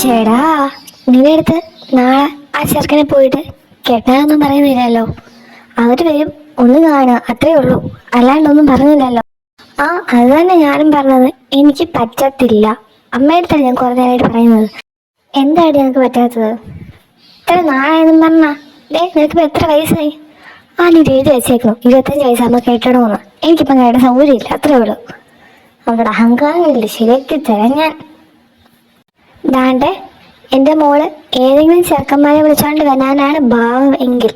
ചേടാ, നിന്റെ അടുത്ത് നാളെ ആ ചെറുക്കനെ പോയിട്ട് കെട്ടാനൊന്നും പറയുന്നില്ലല്ലോ. അവര് വരും, ഒന്ന് കാണുക, അത്രേ ഉള്ളൂ. അല്ലാണ്ടൊന്നും പറഞ്ഞില്ലല്ലോ. ആ, അത് തന്നെ ഞാനും പറഞ്ഞത്. എനിക്ക് പറ്റത്തില്ല. അമ്മയടുത്തല്ല ഞാൻ കുറേ നേരമായിട്ട് പറയുന്നത്. എന്തായിട്ട് നിനക്ക് പറ്റാത്തത്? ഇത്ര നാളായെന്നും പറഞ്ഞാ നിനക്കിപ്പോൾ എത്ര വയസ്സായി? ആ, നീ എഴുതി വെച്ചേക്കണം 25 വയസ്സാകുമ്പോൾ കെട്ടണമെന്ന്. എനിക്കിപ്പം കേട്ട സൗകര്യമില്ല, അത്രേ ഉള്ളൂ. അവരുടെ അഹങ്കാരമില്ല, ശരിയാക്കി തരാം ഞാൻ. ദാണ്ടെ എൻ്റെ മോള് ഏതെങ്കിലും ചെറുക്കന്മാരെ വിളിച്ചോണ്ട് വരാനാണ് ഭാവം എങ്കിൽ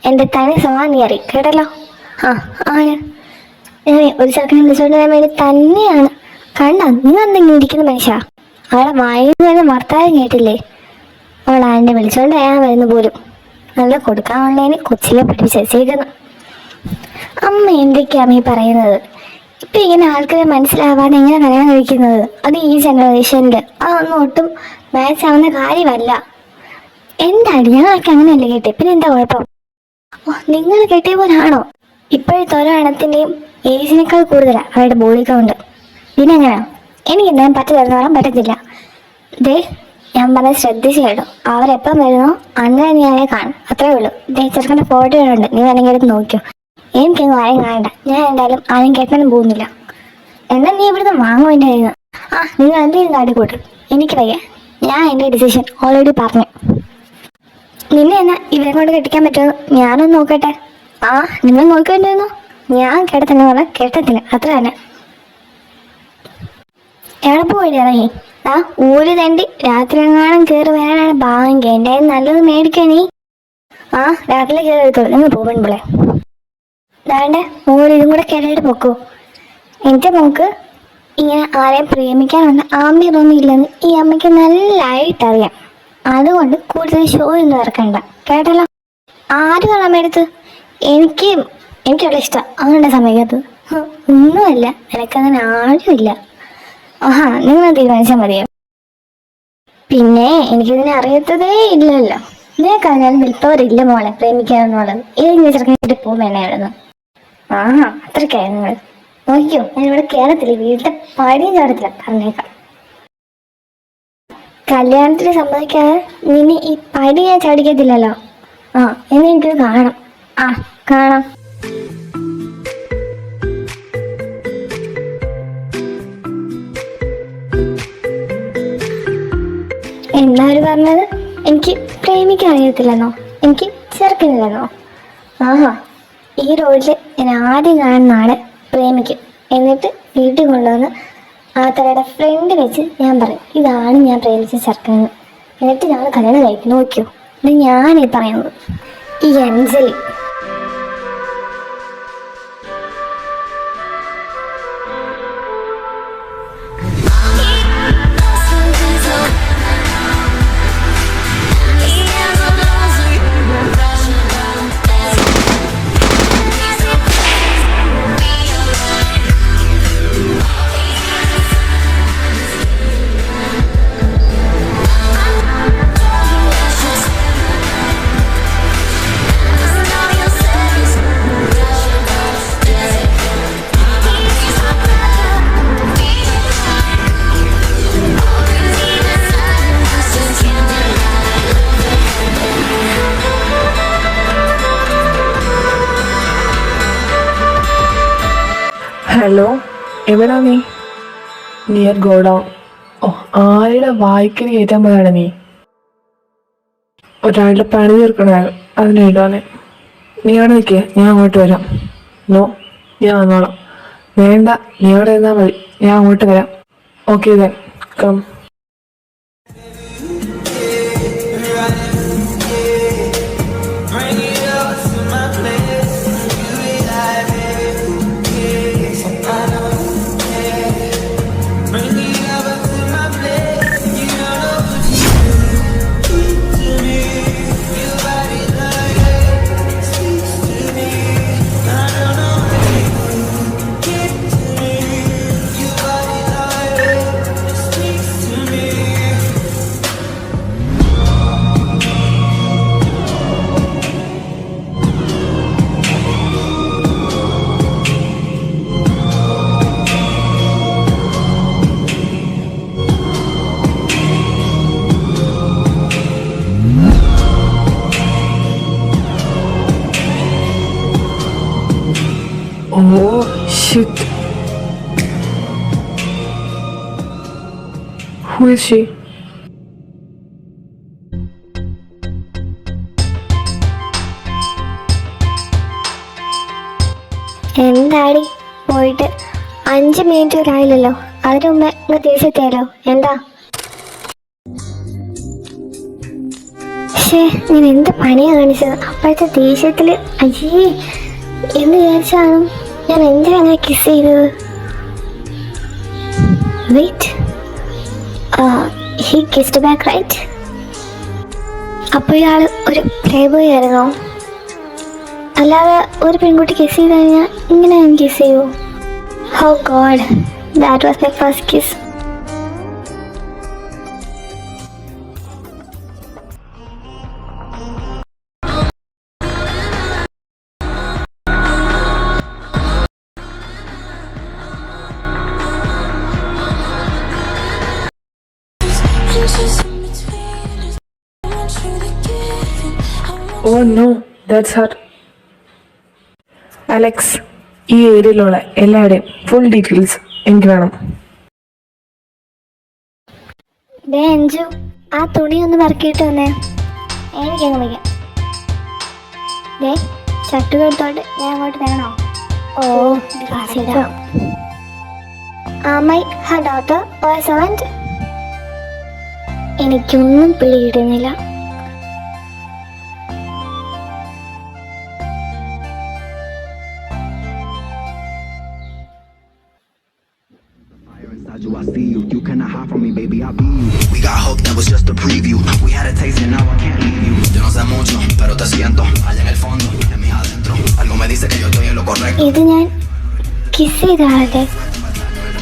എൻ്റെ തനി സ്വഭാവം നീ അറിയും, കേട്ടല്ലോ. ആ, ആണ്. ഞാൻ ഒരു ചെറുക്കനെ വിളിച്ചോണ്ട് വരാൻ വേണ്ടി തന്നെയാണ്. കണ്ടോ നീ വന്നിങ്ങനെ ഇരിക്കുന്ന മനുഷ്യ? അവളെ വായിൽ നിന്ന് വർത്താനം കേട്ടില്ലേ? അവൾ ആൻ്റെ വിളിച്ചോണ്ട് വരാൻ വരുന്ന പോലും നല്ല കൊടുക്കാനുള്ളതിന് കൊച്ചിലെ പഠിപ്പിച്ച് വെച്ചേക്കുന്നു. അമ്മ എന്തൊക്കെയാണ് ഈ പറയുന്നത്? ഇപ്പം ഇങ്ങനെ ആൾക്കാരെ മനസ്സിലാവാതെ എങ്ങനെ കല്യാണം കഴിക്കുന്നത്? അത് ഈ ജനറേഷനിൽ അതൊന്നും ഒട്ടും മാച്ച് ആവുന്ന കാര്യമല്ല. എന്താണ് ഞങ്ങളൊക്കെ അങ്ങനെയല്ലേ കേട്ടെ? പിന്നെ എന്താ കുഴപ്പം? ഓ, നിങ്ങൾ കെട്ടിയ പോലാണോ? ഇപ്പോഴത്തെ ഓരോ എണ്ണത്തിൻ്റെയും ഏജിനേക്കാൾ കൂടുതലാണ് അവരുടെ ബോഡി കൗണ്ട്. പിന്നെ എങ്ങനെയാ? എനിക്ക് എന്തായാലും പറ്റില്ലെന്ന് പറയാൻ പറ്റത്തില്ല. ദേ, ഞാൻ പറഞ്ഞത് ശ്രദ്ധിച്ച് കേട്ടോ. അവരെപ്പം വരുന്നോ അന്നേ നീ അവരെ കാണും, അത്രേ ഉള്ളൂ. ദേ, ചെറുക്കൻ്റെ ഫോട്ടോ ഉണ്ട്, നീ വേണമെങ്കിൽ എടുത്ത് നോക്കിയോ. എനിക്കൊന്നും ആരെയും കാണണ്ട. ഞാൻ എന്തായാലും ആരും കെട്ടാനും പോകുന്നില്ല. എന്നാൽ നീ ഇവിടുന്ന് വാങ്ങും എൻ്റെ കയ്യിൽ നിന്ന്. ആ, നിങ്ങൾ എന്തെങ്കിലും കാട്ടിക്കൂട്ടും, എനിക്ക് വയ്യ. ഞാൻ എൻ്റെ ഡിസിഷൻ ഓൾറെഡി പറഞ്ഞു. നിന്നെ എന്നാ ഇവരെ കൊണ്ട് കെട്ടിക്കാൻ പറ്റുമോ ഞാനൊന്ന് നോക്കട്ടെ. ആ, നിങ്ങൾ നോക്കിക്കൊണ്ടിരുന്നു. ഞാൻ കേട്ടത്തില്ല പറഞ്ഞാൽ കേട്ടത്തില്ല, അത്ര തന്നെ. എവിടെ പോയില്ല ഇറങ്ങി? ആ, ഊര് തണ്ടി രാത്രി എങ്ങാനും കയറി വരാനാണ് ഭാഗ്യം. എൻ്റെ നല്ലത് മേടിക്കണീ. ആ, രാത്രി കയറി എടുത്തോളൂ, നിങ്ങൾ പോകുമ്പോളേ. ദാണ്ടെ മോൾ ഇതും കൂടെ കേട്ടിട്ട് പൊക്കോ. എൻ്റെ മോക്ക് ഇങ്ങനെ ആരെയും പ്രേമിക്കാനുള്ള ആംബിയൊന്നും ഇല്ലെന്ന് ഈ അമ്മയ്ക്ക് നല്ലതായിട്ട് അറിയാം. അതുകൊണ്ട് കൂടുതൽ ഷോ ഒന്നും ഇറക്കണ്ട, കേട്ടല്ലോ. ആര് കാണാൻ എടുത്ത്? എനിക്കവിടെ ഇഷ്ടം. അതുകൊണ്ട് സമ്മതിക്കാത്തത് ഒന്നുമല്ല, എനിക്കങ്ങനെ ആരുമില്ല. ആഹാ, നിങ്ങൾ തീരുമാനിച്ചാൽ മതിയോ? പിന്നെ എനിക്കിതിനെ അറിയത്തതേ ഇല്ലല്ലോ. നിനക്കറിഞ്ഞാലും വിൽപ്പവരില്ല മോളെ പ്രേമിക്കാമെന്നുള്ളത്. ഏതെങ്കിലും ചെറുക്കിട്ട് പോകും എന്നെ. ആഹാ, അത്രയ്ക്കായിരുന്നു നിങ്ങൾ. നോക്കിയോ, ഞാൻ ഇവിടെ കേരളത്തില് വീട്ടിലെ പടിയും ചാടത്തില്ല, പറഞ്ഞേക്കാം. കല്യാണത്തിന് സമ്മതിക്കാതെ നിന്നെ ഈ പടി ഞാൻ ചാടിക്കത്തില്ലല്ലോ. ആ, എന്ന് എനിക്കത് കാണാം. ആ, കാണാം. എന്നാര് പറഞ്ഞത്? എനിക്ക് പ്രേമിക്കാൻ അറിയത്തില്ലെന്നോ? എനിക്ക് ചെറുക്കനില്ലെന്നോ? ആഹാ, ഈ റോഡിൽ ഞാൻ ആദ്യം കാണുന്ന ആളെ പ്രേമിക്കും. എന്നിട്ട് വീട്ടിൽ കൊണ്ടുവന്ന് ആ തലയുടെ ഫ്രണ്ട് വെച്ച് ഞാൻ പറയും, ഇതാണ് ഞാൻ പ്രേമിച്ച ചെറുക്കനെന്ന്. എന്നിട്ട് ഞങ്ങൾ കല്യാണം കഴിക്കും. നോക്കിയോ, ഇത് ഞാനീ പറയുന്നത്. ഈ അഞ്ജലി. ഹലോ, എവിടാ നീ? Near godown. ഓ, ആരുടെ വായിക്കന് കയറ്റാൻ പോയാണ് നീ? ഒരാളുടെ പണി തീർക്കണമായിരുന്നു, അതിനിടാനെ. നീ അവിടെ നിൽക്കുക, ഞാൻ അങ്ങോട്ട് വരാം. നോ, ഞാൻ വന്നോളാം. വേണ്ട, നീ അവിടെ ഇരുന്നാൽ മതി, ഞാൻ അങ്ങോട്ട് വരാം. Okay then, come. Oh, shit. Who is she? എന്താടി പോയിട്ട് 5 മിനിറ്റ് പോലും ആയില്ലല്ലോ, അതിന് മുമ്പേ ഇങ്ങ് തിരിച്ചെത്തിയാലോ? എന്താ ഞാൻ എന്ത് പണിയാണ് കാണിച്ചത്? അപ്പോഴത്തെ ദേഷ്യത്തില് അയ്യേ എന്ന് വിചാരിച്ചാണ് ഞാൻ എന്തിനാ അങ്ങനെ കിസ് ചെയ്തത്? Wait, he kissed back right? അപ്പോൾ ഇയാൾ ഒരു പ്ലേ ബോയ് ആയിരുന്നോ? അല്ലാതെ ഒരു പെൺകുട്ടി കിസ് ചെയ്ത് കഴിഞ്ഞാൽ ഇങ്ങനെ ഞാൻ കിസ് ചെയ്യൂ? ഹോ God, that was my first kiss. Oh no, that's her. Alex, ഈ ഏരിയയിലുള്ള എല്ലാവരുടെയും ഫുൾ ഡീറ്റെയിൽസ് എനിക്ക് വേണം. അഞ്ജു, ആ തുണി ഒന്ന് പറക്കിയിട്ട് വന്നേ, എനിക്കങ്ങ് വയ്ക്കാം. ചട്ടുക എടുത്തോണ്ട് ഞാൻ അങ്ങോട്ട് വേണോ? Oh my her daughter or servant? എനിക്കൊന്നും പിടികിട്ടുന്നില്ല. I see you, you cannot hide from me, baby, I'll be you. We got hope, that was just a preview. We had a taste and now I can't leave you. Yo no sé mucho, pero te siento, allá en el fondo, en mí adentro. Algo me dice que yo estoy en lo correcto. ഇത് ഞാൻ kiss ചെയ്ത ആളല്ലേ?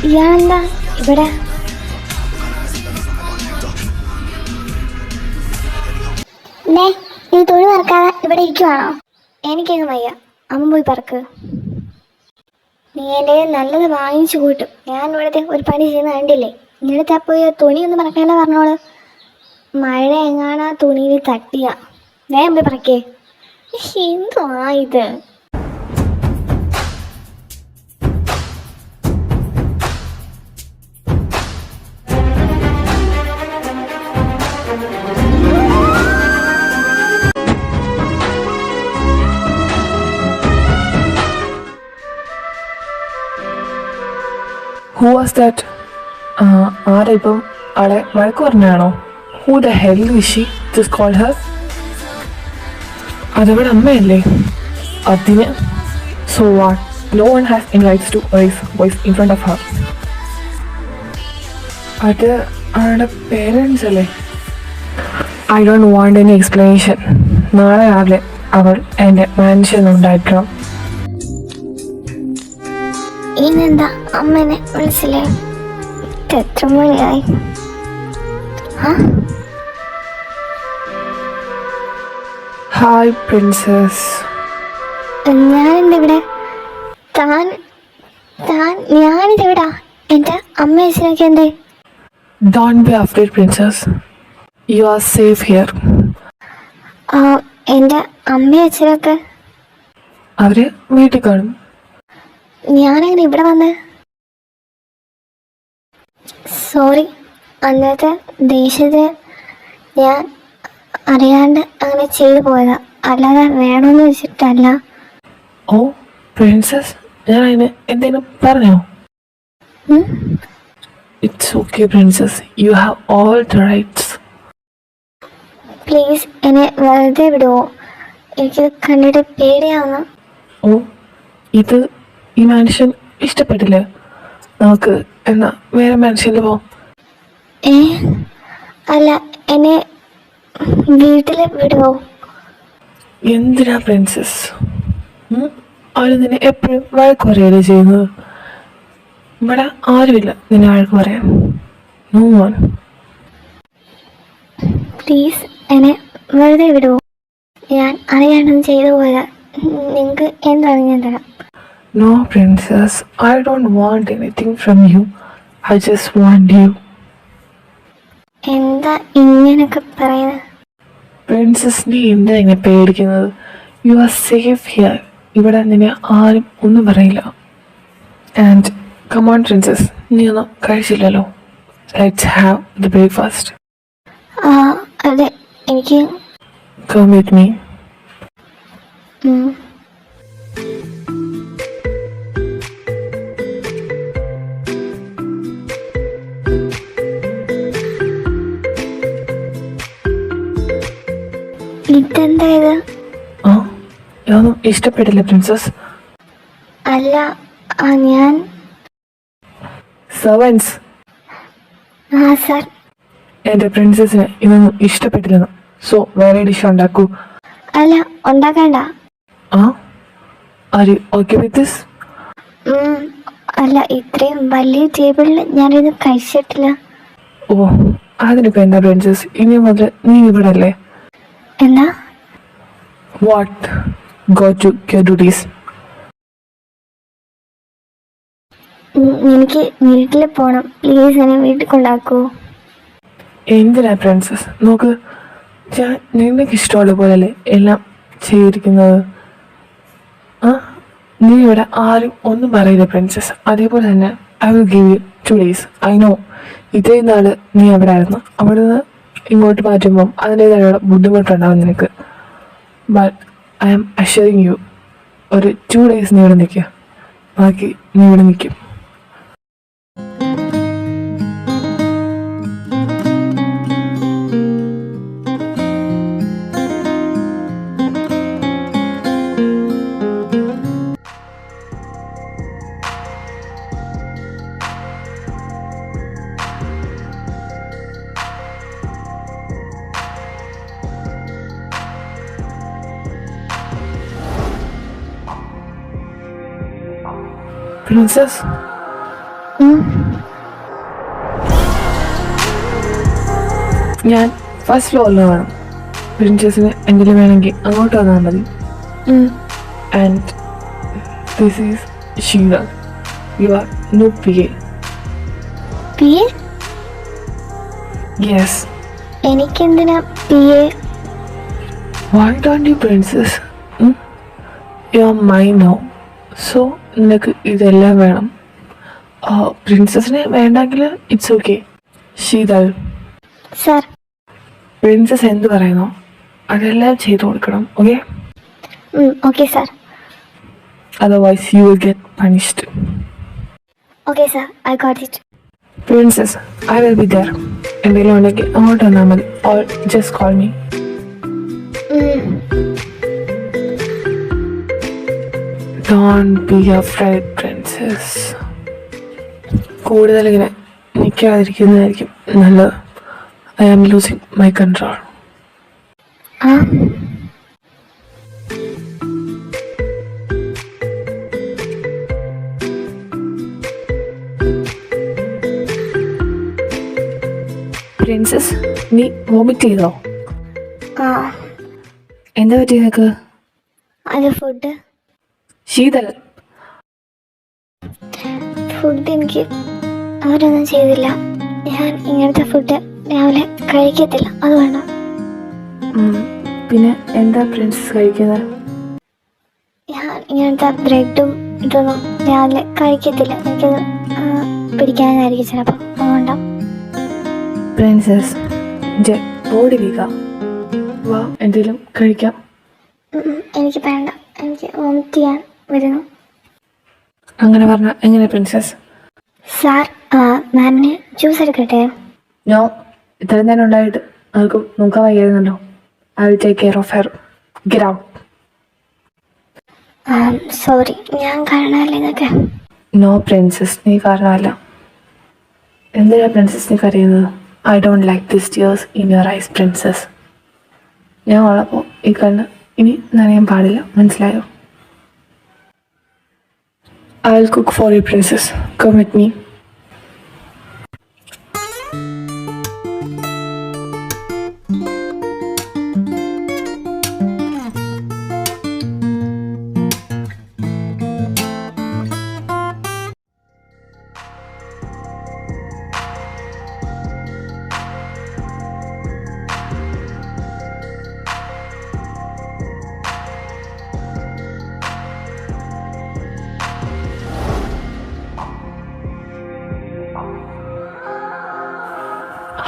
ഇയാളെന്താ ഇവിടെ? നീ തുണി പറക്കാതെ ഇവിടെ ഇരിക്കുവാണോ? എനിക്കങ്ങ് വയ്യ, അമ്മ പോയി പറക്ക്. നീ എൻ്റെ നല്ലത് വാങ്ങിച്ചു കൂട്ടും. ഞാൻ ഇവിടുത്തെ ഒരു പണി ചെയ്യുന്ന കണ്ടില്ലേ? ഇങ്ങനത്തെ പോയി തുണി ഒന്ന് പറക്കാനേ പറഞ്ഞോളൂ. മഴ എങ്ങാണാ തുണിയിൽ തട്ടിയ വേഗം പോയി പറക്കേ. എന്തുവാ ഇത്? Who was that? ആരാ ഇപ്പം ആളെ വഴക്ക് പറഞ്ഞാണോ? Who the hell is she? Just called her. അതവിടെ അമ്മയല്ലേ? അതിന് so what? No one has any rights to raise voice in front of her. അത് അവളുടെ പേരൻസ് അല്ലേ? I don't want any explanation. നാളെ രാവിലെ അവൾ എൻ്റെ മാൻഷനുണ്ടായിരിക്കണം. ഇന്നെന്താ അമ്മനെ വിളിച്ചില്ലേ? എത്ര മണിയായി? Hi princess. ഞാനെന്തിവിടെ? ഞാനിതെവിടാ? എൻ്റെ അമ്മ അച്ഛനൊക്കെ എന്തേ? Don't be afraid, princess. You are safe here. എൻ്റെ അമ്മയും അച്ഛനൊക്കെ അവര് വീട്ടിൽ കാണും. ഞാനെങ്ങനെ ഇവിടെ വന്ന്? സോറി, അന്നത്തെ ദേഷ്യത്തിന് ഞാൻ അറിയാണ്ട് അങ്ങനെ ചെയ്തു പോയതാ, അല്ലാതെ വേണമെന്ന് വെച്ചിട്ടല്ല. ഓ പ്രിൻസസ്, ഞാൻ അതിന് എന്തെങ്കിലും പറഞ്ഞോ? It's okay princess, U have all the rights. Please എന്നെ വെറുതെ വിടുവോ? എനിക്ക് കണ്ടിട്ട് പേടിയാവുന്നു. ഓ, ഇത് ഈ മനുഷ്യൻ ഇഷ്ടപ്പെട്ടില്ല. നമുക്ക് എന്നാ വേറെ മനുഷ്യന് പോവാം. അല്ല, എന്നെ വീട്ടിൽ വിടുവോ? എന്തിനാ പ്രിൻസസ്? അവര് നിന്നെ എപ്പോഴും വഴക്ക് പറയുകയല്ലേ ചെയ്യുന്നത്? ഇവിടെ ആരുമില്ല നിന്നെ വഴക്ക് പറയാൻ. No one. പ്ലീസ് എന്നെ വെറുതെ വിടുവോ? ഞാൻ അറിയാണ്ടൊന്നും ചെയ്തു പോയതാ. നിങ്ങൾക്ക് എന്താണ് ഞാൻ തരാം. No princess, I don't want anything from you. I just want you. എന്താ ഇങ്ങനൊക്കെ പറയുന്നത്? Princess, നീ എന്താ ഇങ്ങനെ പേടിക്കുന്നത്? You are safe here. ഇവിടെ നിന്നെ ആരും ഒന്നും പറയില്ല. ആൻഡ് കമോൺ പ്രിൻസസ്, നീ ഒന്നും കഴിച്ചില്ലല്ലോ. Let's have the breakfast. ആ അതെ, എനിക്ക് കം വിത്ത് മീ. ഉം. ഇതെന്താ ഇത്? ആ, ഇതൊന്നും ഇഷ്ടപ്പെട്ടില്ല പ്രിൻസസ്. അല്ല, ഞാൻ സെർവൻസ്, സാർ. എൻ്റെ പ്രിൻസസിന് ഇതൊന്നും ഇഷ്ടപ്പെട്ടില്ലെന്ന്. സോ വേറെ ഡിഷ് ഉണ്ടാക്കൂ. അല്ല, ഉണ്ടാക്കണ്ട. ആ, are you okay with this? അല്ല, ഇത്രയും വലിയ ടേബിളിൽ ഞാനിത് കഴിച്ചിട്ടില്ല. ഓ, അതിനിപ്പോൾ എന്താ പ്രിൻസസ്, ഇനി മുതൽ നീ ഇവിടെ അല്ലേ? എന്താ? What, go to your duties. എനിക്ക് വീട്ടിൽ പോകണം. പ്ലീസ് എന്നെ വീട്ടിൽ കൊണ്ടാക്കുമോ? എന്തിനാ പ്രിൻസസ്? നോക്ക്, ഞാൻ നിനക്ക് ഇഷ്ടമുള്ള പോലെയല്ലേ എല്ലാം ചെയ്തിരിക്കുന്നത്. ആ, നീ ഇവിടെ ആരും ഒന്നും പറയില്ല പ്രിൻസസ്. അതേപോലെ തന്നെ I will give you 2 days. I know ഇത്രയും നാൾ നീ അവിടെ ആയിരുന്നു. അവിടെ നിന്ന് ഇങ്ങോട്ട് മാറ്റുമ്പം അതിൻ്റേതായുള്ള ബുദ്ധിമുട്ടുണ്ടാവും നിനക്ക്. But I am assuring you, ഒരു 2 days നീ ഇവിടെ നിൽക്കുക. ബാക്കി നീ ഇവിടെ നിൽക്കും. പ്രിൻസസ്, ഞാൻ ഫസ്റ്റ് ഫ്ലോറിൽ വേണം. പ്രിൻസസിന് എന്തെങ്കിലും വേണമെങ്കിൽ അങ്ങോട്ട് വന്നാൽ മതി. And this is Sheela, you are new PA. PA? Yes. എനിക്കെന്തിനാ PA? Why don't you princess? You are mine now. So നിനക്ക് ഇതെല്ലാം വേണം. പ്രിൻസസിനെ വേണ്ടെങ്കിൽ it's okay. Sheetal, sir. Princess എന്ത് പറയുന്നോ അതെല്ലാം ചെയ്തു കൊടുക്കണം. Okay? Okay sir. Otherwise you will get punished. Okay sir, I got it. Princess, I will be there. എന്തെങ്കിലും ഉണ്ടെങ്കിൽ അങ്ങോട്ട് വന്നാൽ മതി. Or just call me. Don't be afraid, princess. കൂടുതൽ ഇങ്ങനെ നിൽക്കാതിരിക്കുന്നതായിരിക്കും നല്ലത്. I am losing my control. Princess, നീ വോമിറ്റ് ചെയ്തോ? എന്താ പറ്റി നിനക്ക്? അത് ഫുഡ് ശീതൾ, എനിക്ക് അവരൊന്നും ചെയ്തില്ല. ഞാൻ ഇങ്ങനത്തെ ഫുഡ് രാവിലെ കഴിക്കത്തില്ല, അതുകൊണ്ട്. പിന്നെ എന്താ പ്രിൻസസ് കഴിക്കുന്നത്? ഞാൻ ഇങ്ങനത്തെ ബ്രെഡും ഇതൊന്നും രാവിലെ കഴിക്കത്തില്ല. എനിക്കത് പിടിക്കാനായിരിക്കും ചിലപ്പോൾ, അതുകൊണ്ടാണ്. പ്രിൻസസ്, ബോഡി വീക്കാം. വാ, എന്തെങ്കിലും കഴിക്കാം. എനിക്ക് വേണ്ട, എനിക്ക് വോമിറ്റ് ചെയ്യാൻ വരുന്നു. അങ്ങനെ പറഞ്ഞാൽ എങ്ങനെ പ്രിൻസസ്? സാർ, മാമിന് ജ്യൂസ് എടുക്കട്ടെ? നോ, ഇത്രയും നേരം ഉണ്ടായിട്ട് ആർക്കും നോക്കാൻ വയ്യായിരുന്നല്ലോ. I will take care of her. Get out. Sorry, ഞാൻ കാരണമല്ലേ ഇതൊക്കെ? നോ പ്രിൻസസ്, നീ കാരണമല്ല. എന്തിനാ പ്രിൻസസ് നീ കരയുന്നത്? I don't like this tears in your eyes princess. ഞാൻ ഉള്ളപ്പോൾ ഈ കണ്ണ് ഇനി നനയാൻ പാടില്ല, മനസ്സിലായോ? I will cook for you princess. Come with me.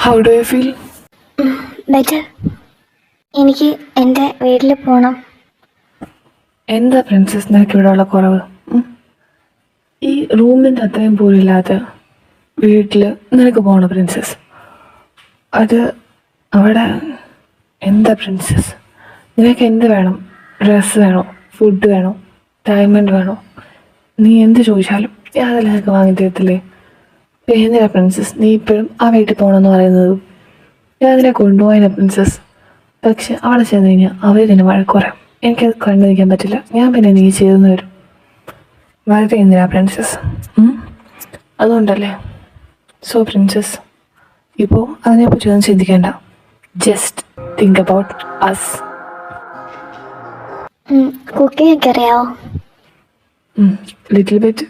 How do you feel? Better. എനിക്ക് എൻ്റെ വീട്ടിൽ പോകണം. എന്താ പ്രിൻസസ് നിനക്ക് ഇവിടെയുള്ള കുറവ്? ഈ റൂമിൻ്റെ അത്രയും പോലും ഇല്ലാത്ത വീട്ടിൽ നിനക്ക് പോകണം പ്രിൻസസ്. അത് അവിടെ എന്താ പ്രിൻസസ്, നിനക്ക് എന്ത് വേണം? ഡ്രസ്സ് വേണോ, ഫുഡ് വേണോ, ഡയമണ്ട് വേണോ? നീ എന്ത് ചോദിച്ചാലും ഞാൻ അതെല്ലാം നിനക്ക് വാങ്ങി തരത്തില്ലേ? എന്തിനാ പ്രിൻസസ് നീ ഇപ്പോഴും ആ വീട്ടിൽ പോകണമെന്ന് പറയുന്നത്? ഞാൻ അതിനെ കൊണ്ടുപോയതിനാ പ്രിൻസസ്. പക്ഷെ അവിടെ ചെന്ന് കഴിഞ്ഞാൽ അവർ തന്നെ വഴക്ക് പറയാം. എനിക്കത് കണ്ടു നിൽക്കാൻ പറ്റില്ല. ഞാൻ പിന്നെ നീ ചെയ്തെന്ന് വരും. വളരെ എന്തിനാ പ്രിൻസസ്? അതുകൊണ്ടല്ലേ. സോ പ്രിൻസസ്, ഇപ്പോൾ അതിനെപ്പറ്റി ഒന്നും ചിന്തിക്കേണ്ട. Just think about us. Cooking ഒക്കെ അറിയാവോ? Little bit.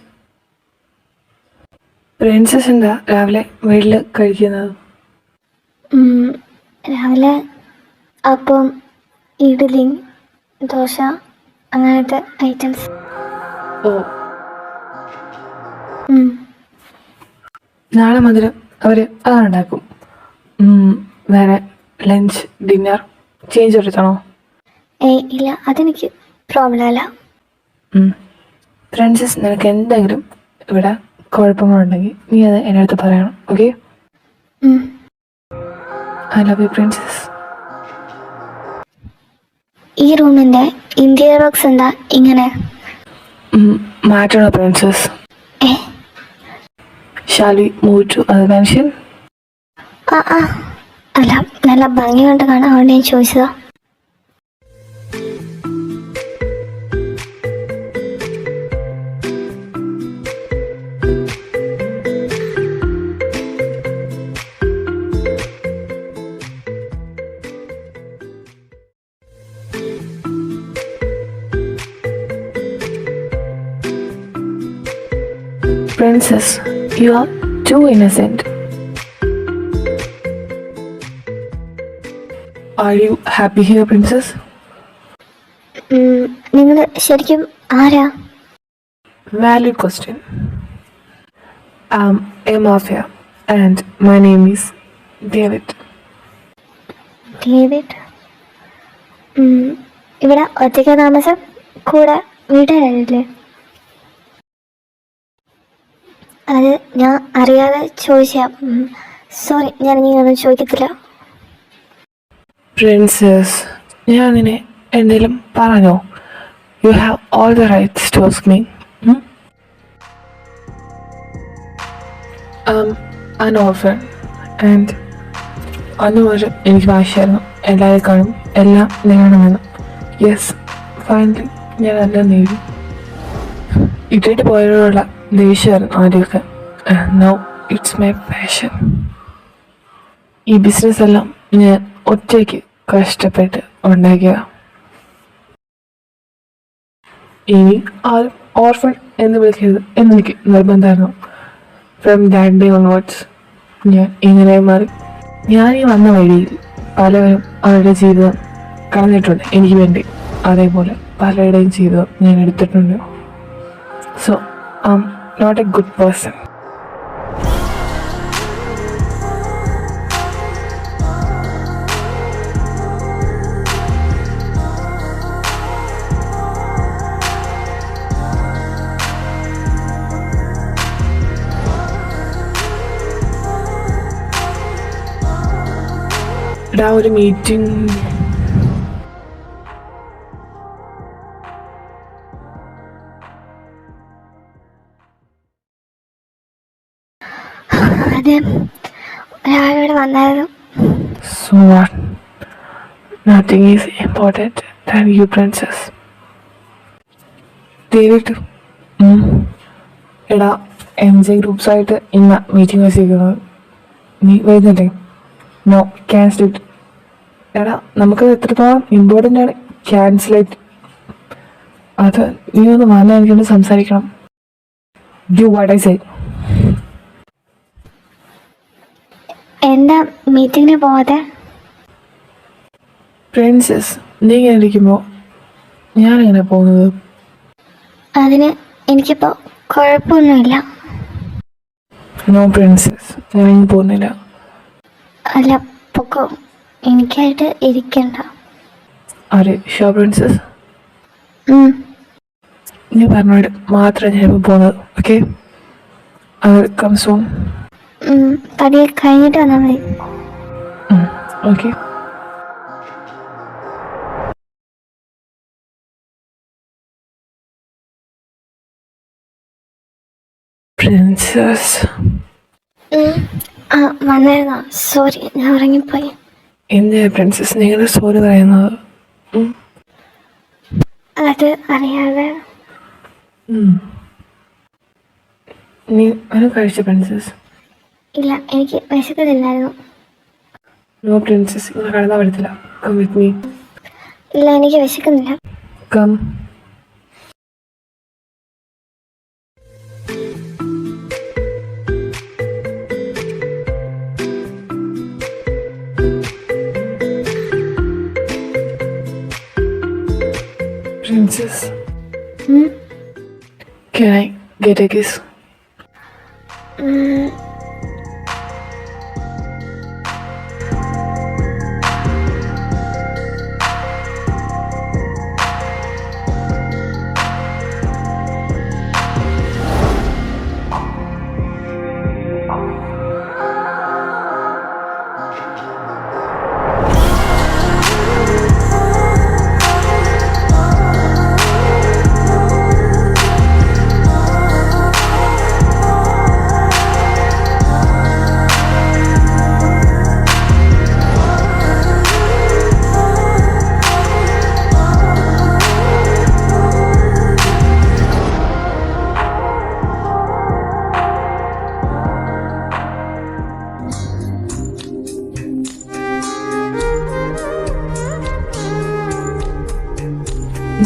പ്രിൻസസ് എന്താ രാവിലെ വീട്ടിൽ കഴിക്കുന്നത്? രാവിലെ അപ്പം, ഇഡ്ഡലി, ദോശ, അങ്ങനത്തെ ഐറ്റംസ്. ഓ, നാളെ മുതൽ അവർ അതുണ്ടാക്കും. വേറെ ലഞ്ച്, ഡിന്നർ ചേഞ്ച് എടുത്തണോ? ഇല്ല, അതെനിക്ക് പ്രോബ്ലം അല്ല. പ്രിൻസസ്, നിനക്ക് എന്തെങ്കിലും ഇവിടെ കുഴപ്പങ്ങളുണ്ടെങ്കിൽ നീ അത് എൻ്റെ അടുത്ത് പറയണം. Okay? I love U princess. ഈ റൂമിൻ്റെ ഇന്റീരിയർ വർക്ക്സ് എന്താ ഇങ്ങനെ? മാറ്റണോ princess? Shall we move to other mansion? അല്ല, നല്ല ഭംഗി കൊണ്ട് കാണാൻ അതുകൊണ്ട് ഞാൻ ചോദിച്ചതാ. Princess, you are too innocent. Are you happy here, Princess? നിങ്ങൾ ശരിക്കും ആരാ? Valid question. I'm a mafia and my name is David. David? ഇവിടെ ഒറ്റയ്ക്ക് താമസം? കൂടെ വീട്ടുകാരില്ലേ? അത് ഞാൻ അറിയാതെ ചോദിച്ചാ. സോറി, ഞാൻ ഇനി ഒന്നും ചോദിക്കത്തില്ല. പ്രിൻസസ്, ഞാൻ നിന്നെ എന്തെങ്കിലും പറഞ്ഞോ? You have all the rights to ask me. an orphan and അന്ന് ഒരു എനിക്ക് വാശിയായിരുന്നു എല്ലാവരെക്കാളും എല്ലാം നേടണമെന്ന്. യെസ്, ഫൈനലി ഞാൻ എല്ലാം നേടി. ഇട്ടിട്ട് പോയവരോടുള്ള ദേഷ്യമായിരുന്നു ആദ്യമൊക്കെ. Now it's my passion. ഈ ബിസിനസ് എല്ലാം ഞാൻ ഒറ്റയ്ക്ക് കഷ്ടപ്പെട്ട് ഉണ്ടാക്കിയ. ഇനി ആരും ഓർഫൺ എന്ന് വിളിക്കരുത് എന്നെനിക്ക് നിർബന്ധമായിരുന്നു. ഫ്രം ദാറ്റ് ഡേ ഓൺവേർഡ്സ് ഞാൻ ഇങ്ങനെ മാറി. ഞാൻ ഈ വന്ന വഴിയിൽ പലവരും അവരുടെ ജീവിതം കളഞ്ഞിട്ടുണ്ട് എനിക്ക് വേണ്ടി. അതേപോലെ പലരുടെയും ജീവിതം ഞാൻ എടുത്തിട്ടുണ്ട്. So I am not a good person. ഒരു മീറ്റിംഗ് അതെ, ഒരാളിവിടെ വന്നായിരുന്നു. So what? Nothing is important than you, princess. David, എടാ MJ ഗ്രൂപ്പ്സായിട്ട് ഇന്ന് മീറ്റിംഗ് വെച്ചിരിക്കുന്നത്. നീ വരുന്നില്ലേ? No, cancel it. എടാ നമുക്കത് എത്രത്തോളം ഇമ്പോർട്ടൻ്റ് ആണ്. ക്യാൻസലേറ്റ്. അത് നീ ഒന്ന് വന്നാൽ എനിക്കൊന്ന് സംസാരിക്കണം. Do what I say. എന്താ മീറ്റിങ്ങിന് പോവാതെ? പ്രിൻസസ്, നീ ഇങ്ങനെ ഇരിക്കുമ്പോൾ ഞാനെങ്ങനെ പോകുന്നത്? അതിന് എനിക്കിപ്പോൾ കുഴപ്പമൊന്നുമില്ല. നോ പ്രിൻസസ്, ഞാനിങ്ങനെ പോകുന്നില്ല. അല്ല, പൊക്കോ. എനിക്കായിട്ട് ഇരിക്കണ്ട. ആരെ ഷോ പ്രിൻസസ്? ഉം. നീ പറഞ്ഞോട് മാത്രം ഞാൻ പോകുന്നത്. ഓക്കെ, അവർ കം സൂൺ. പതിയെ കഴിഞ്ഞിട്ട് വന്നാൽ മതി. ഓക്കെ. പ്രിൻസസ് ആ, വന്നായിരുന്നോ? സോറി, ഞാൻ ഉറങ്ങിപ്പോയി. എന്തിനാ പ്രിൻസസ് നിങ്ങൾ സോറി പറയുന്നത്? അത് അറിയാതെ. നീ അത് കഴിച്ച പ്രിൻസസ്? ഇല്ല, എനിക്ക് വിശക്കുന്നില്ലായിരുന്നു. നോ പ്രിൻസസ്, ഇങ്ങനെ കടന്നാ പറ്റത്തില്ല. Come with me. ഇല്ല, എനിക്ക് വിശക്കുന്നില്ല. Come. Princess, can I get a kiss?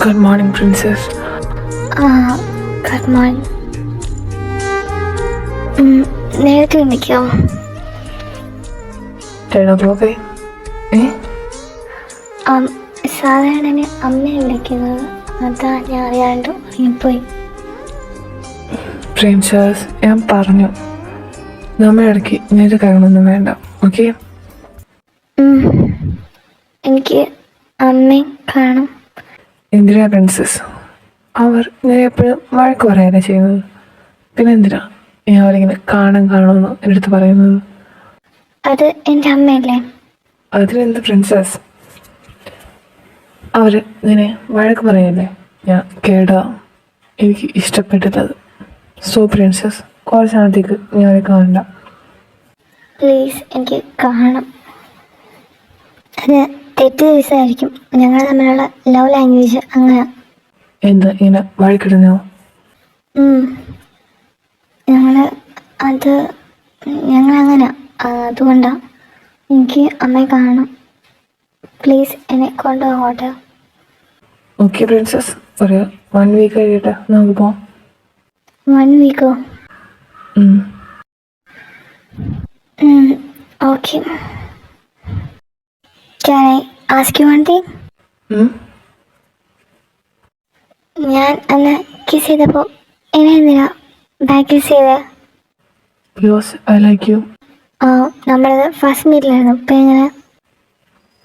Good morning, Princess. Good morning. നേരത്തെ വിളിക്കാമോ? 10 o'clock. സാധാരണ എന്നെ അമ്മയെ വിളിക്കുന്നത്, അതാ ഞാൻ അറിയാണ്ട് ഉറങ്ങിപ്പോയി. പ്രിൻസസ്, ഞാൻ പറഞ്ഞു നമ്മുടെ ഇടയ്ക്ക് ഇങ്ങനത്തെ കാര്യങ്ങളൊന്നും വേണ്ട. ഓക്കെ? എനിക്ക് അമ്മയെ കാണും. എന്തിനാ പ്രിൻസസ്? അവർ ഇങ്ങനെ എപ്പോഴും വഴക്ക് പറയാനാണ് ചെയ്യുന്നത്. പിന്നെ എന്തിനാ ഞാൻ അവരിങ്ങനെ കാണുമെന്ന് എൻ്റെ അടുത്ത് പറയുന്നത്? അത് എൻ്റെ അമ്മയല്ലേ. അതിനെന്ത് പ്രിൻസസ്? അവർ ഇങ്ങനെ വഴക്ക് പറയല്ലേ, ഞാൻ കേടാ, എനിക്ക് ഇഷ്ടപ്പെട്ടില്ലത്. സോ പ്രിൻസസ്, കുറച്ച് നാളത്തേക്ക് ഞാൻ അവരെ കാണണ്ട. പ്ലീസ്, എനിക്ക് കാണണം. അത് തെറ്റ് ദിവസമായിരിക്കും. ഞങ്ങൾ തമ്മിലുള്ള ലവ് ലാംഗ്വേജ് അങ്ങനെ. എന്ത് ഇങ്ങനെ വഴക്കിടുന്നോ? ഞങ്ങളങ്ങനെ. അതുകൊണ്ടാണ് എനിക്ക് അമ്മയെ കാണണം. പ്ലീസ്, എന്നെ കൊണ്ടുപോകട്ടെ. ഓക്കെ പ്രിൻസസ്, ഒരു 1 week കഴിയട്ടെ, നമുക്ക് പോവാം. 1 weekോ? Okay. Can I ask you one thing? ഞാൻ അന്ന് കിസ് ചെയ്തപ്പോൾ എന്നെ എന്തിനാ ബാക്ക് കിസ് ചെയ്തത്? Because I like you. നമ്മളത് ഫസ്റ്റ് മീറ്റിലായിരുന്നു. ഇപ്പം എങ്ങനെ?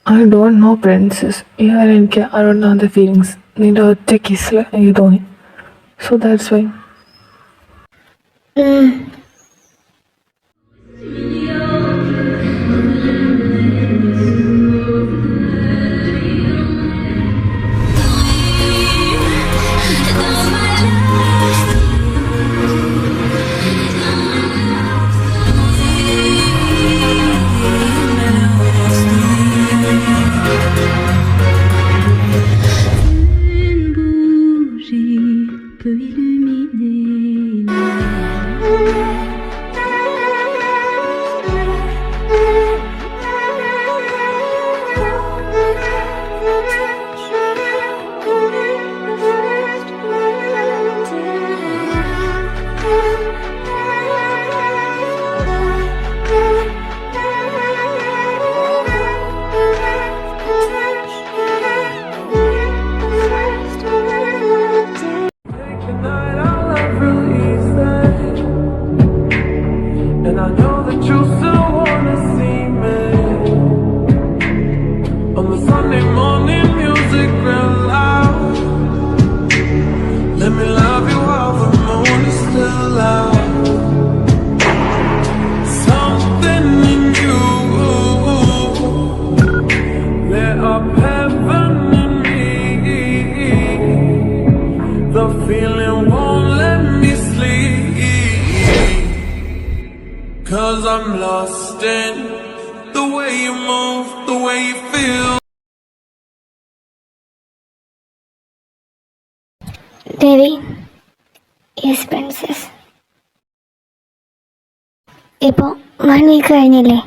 I don't know princess. ഇതുവരെ എനിക്ക് I don't know the feelings. നിന്റെ ഒറ്റ കിസ്സിൽ എനിക്ക് തോന്നി. So that's why. Peut illuminer la 'Cause I'm lost in the way you move, the way you feel. Devi, yes princess. ഇപ്പോൾ 1 week കഴിഞ്ഞില്ലേ,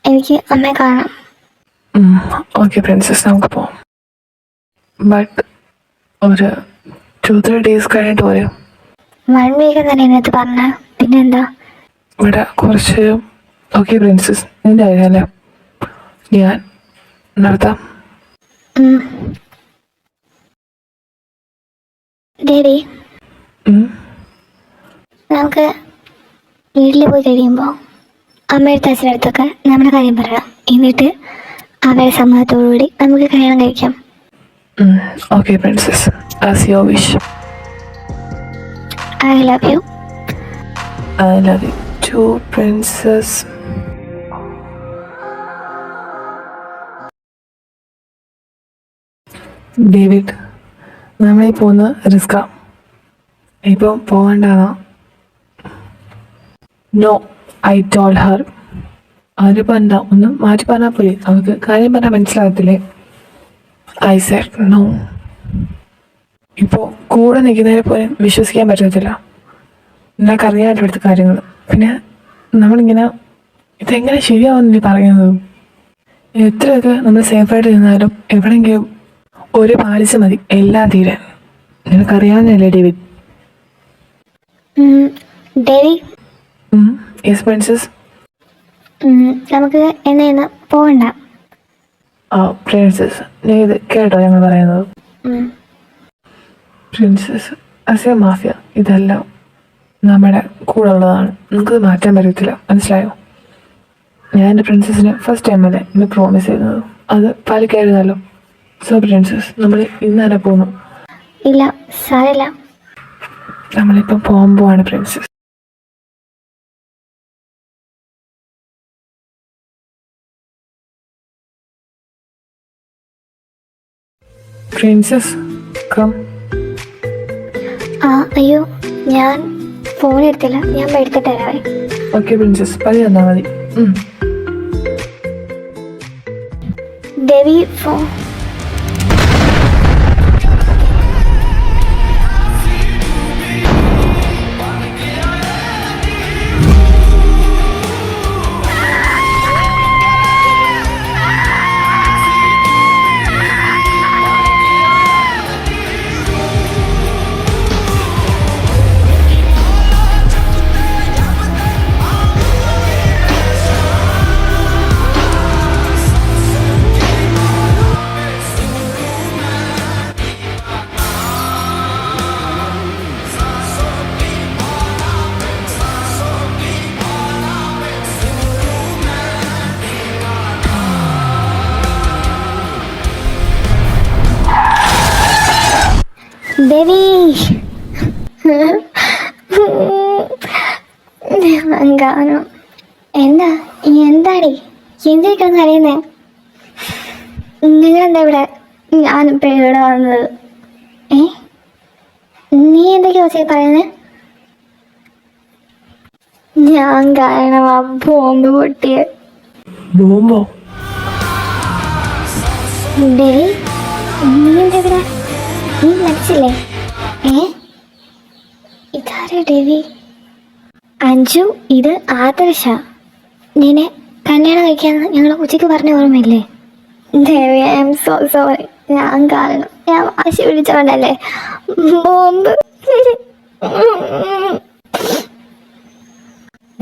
എനിക്ക് അമ്മയെ കാണാം. ഓക്കെ പ്രിൻസസ്, നമുക്ക് പോവാം. ബട്ട് ഒരു 2-3 ഡേയ്സ് കഴിഞ്ഞിട്ട് പോരും. 1 വീക്ക് തന്നെ ഇതിനകത്ത് പറഞ്ഞ പിന്നെന്താ? ഇവിടെ കുറച്ച് ഓക്കെ പ്രിൻസസ്, നിൻ്റെ അറിയാലോ, ഞാൻ നടത്താം. ദേവി, നമുക്ക് വീട്ടിൽ പോയി കഴിയുമ്പോൾ അമ്മയുടെ അച്ഛനടുത്തൊക്കെ നമ്മുടെ കാര്യം പറയണം. എന്നിട്ട് അവരുടെ സമ്മതത്തോടുകൂടി നമുക്ക് കല്യാണം കഴിക്കാം. Okay princess, as your wish. I love you. I love you too, princess. David, നമ്മളീ പോകുന്നത് റിസ്ക്കാ. ഇപ്പോൾ പോകണ്ടാണോ? No, I told her. അതിപ്പോൾ എന്താ, ഒന്ന് മാറ്റി പറഞ്ഞാൽ പോലെ, അവർക്ക് കാര്യം പറഞ്ഞാൽ മനസ്സിലാകത്തില്ലേ? I said no. ഇപ്പോൾ കൂടെ നിൽക്കുന്നതിനെ പോലും വിശ്വസിക്കാൻ പറ്റത്തില്ല. നിനക്കറിയാമല്ലോ ഇവിടുത്തെ കാര്യങ്ങൾ. പിന്നെ നമ്മളിങ്ങനെ ഇതെങ്ങനെ ശരിയാവുമെന്ന് നീ പറയുന്നത്? എത്രയൊക്കെ നമ്മൾ സേഫായിട്ട് നിന്നാലും എവിടെയെങ്കിലും ഒരു പാലിച്ച് മതി എല്ലാം തീരാൻ. നിനക്കറിയാവുന്നതല്ലേ ഡേവിഡ്? ദേവി, യെസ് പ്രിൻസസ്. നമുക്ക് എന്നെ പോകണ്ട. ആ പ്രിൻസസ്, നീ ഇത് കേട്ടോ ഞങ്ങൾ പറയുന്നത്? പ്രിൻസസ്, അസേ മാഫിയ ഇതെല്ലാം നമ്മുടെ കൂടെ ഉള്ളതാണ്. നമുക്കത് മാറ്റാൻ പറ്റത്തില്ല, മനസ്സിലായോ? ഞാൻ എൻ്റെ പ്രിൻസസിന് ഫസ്റ്റ് ടൈം അല്ലേ ഇന്ന് പ്രോമിസ് ചെയ്യുന്നത്, അത് പാലിക്കായിരുന്നല്ലോ. സോ പ്രിൻസസ്, നമ്മൾ ഇന്ന് തന്നെ പോകുന്നു. ഇല്ല സാരില്ല, നമ്മളിപ്പം പോകാൻ പോവാണ് പ്രിൻസസ്. Princess come. അയ്യോ, ഞാൻ ഫോൺ എടുത്തില്ല, ഞാൻ എടുത്തിട്ട് തരാവേ. ഓക്കെ പ്രിൻസസ്, പതി തന്നാൽ മതി. ദേവി, ഫോൺ. ദേവി, ഗാനം എന്താ? എന്താടി എന്തിനാണ് അറിയുന്നേ? നിങ്ങളെന്താ ഇവിടെ? ഞാനിപ്പോൾ ഇവിടെ വന്നത്. നീ എന്തൊക്കെയാ പറയുന്നത്? ഞാൻ കാരണം ആ ബോംബ് പൊട്ടിയ. ബോംബോ? ദേവി, നീ എന്താ ഇവിടെ? നീ മരിച്ചില്ലേ? ഇതാരാ ദേവി? അഞ്ജു, ഇത് ആദർശ. നിന്നെ കല്യാണം കഴിക്കാന്ന് ഞങ്ങൾ ഉച്ചയ്ക്ക് പറഞ്ഞ ഓർമ്മയില്ലേ? ദേവി, ഐ എം സോ സോറി. ഞാൻ കാരണം, ഞാൻ വാശി പിടിച്ചോണ്ടല്ലേ ബോംബ്.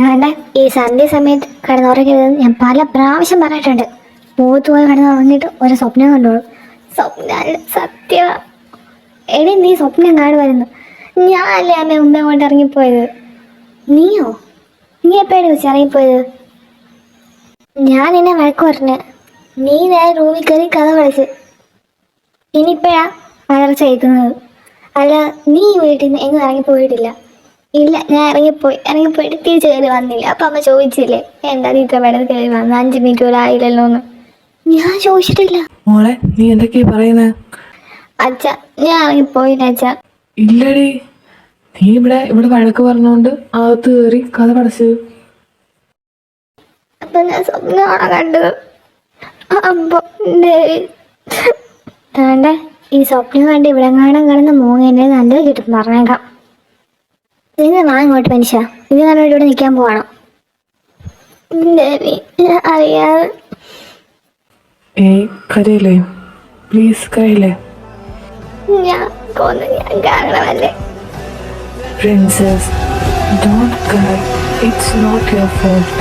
വേണ്ട, ഈ സന്ധ്യ സമയത്ത് കിടന്നുറങ്ങരുതെന്ന് ഞാൻ പല പ്രാവശ്യം പറഞ്ഞിട്ടുണ്ട്. മൂത്ത് പോയി കിടന്ന് ഉറങ്ങിയിട്ട് ഒരു സ്വപ്നം കണ്ടോളൂ. സ്വപ്നം സത്യ. എടി, നീ സ്വപ്നം കാണുമായിരുന്നു. ഞാനല്ലേ അമ്മ മുമ്പേ കൊണ്ട് ഇറങ്ങിപ്പോയത്. നീയോ? നീ എപ്പോഴാണ് വെച്ച് ഇറങ്ങിപ്പോയത്? ഞാൻ എന്നെ വഴക്ക് പറഞ്ഞ് നീ നേരെ റൂമിൽ കയറി കഥ പഠിച്ച്. ഇനിയിപ്പോഴാ വയർച്ച കഴിക്കുന്നത്. അല്ല, നീ വീട്ടിൽ നിന്ന് എങ്ങും ഇറങ്ങിപ്പോയിട്ടില്ല. ഇല്ല, ഞാൻ ഇറങ്ങിപ്പോയിട്ട് തിരിച്ച് കയറി വന്നില്ല. അപ്പം അമ്മ ചോദിച്ചില്ലേ എന്താ നീ ഇത്ര വേണ്ടത് കയറി വന്നു, 5 മിനിറ്റ് പോലും ആയില്ലല്ലോ എന്ന്. ഞാൻ ചോദിച്ചിട്ടില്ല. മോളെ, നീ എന്തൊക്കെയാ പറയുന്നത്? അച്ഛ, ഞാൻ ഇറങ്ങിപ്പോയില്ല അച്ഛ. ഇല്ലടി, നീ ഇവിടെ വഴക്ക് പറഞ്ഞോണ്ട് അകത്ത് കയറി കഥ പഠിച്ചത്. ഇപ്പൊ ഞാൻ സ്വപ്നമാണ് കണ്ടത്. അപ്പൊ താണ്ടെ ഈ സ്വപ്നം കണ്ട് ഇവിടെ കിടന്ന് മൂങ്ങേനെ നല്ലത് കിട്ടും പറഞ്ഞേക്കാം. നിങ്ങൾ വാ ഇങ്ങോട്ട് മനുഷ്യ, ഇത് കാരണം ഇവിടെ നിൽക്കാൻ പോവാണോ? അറിയാതെ. കരയില്ലേ, പ്ലീസ് കരയില്ലേ. ഞാൻ കാരണമല്ലേ. Princess, don't cry. It's not your fault.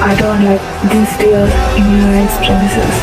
I don't like these tears in your eyes, princess.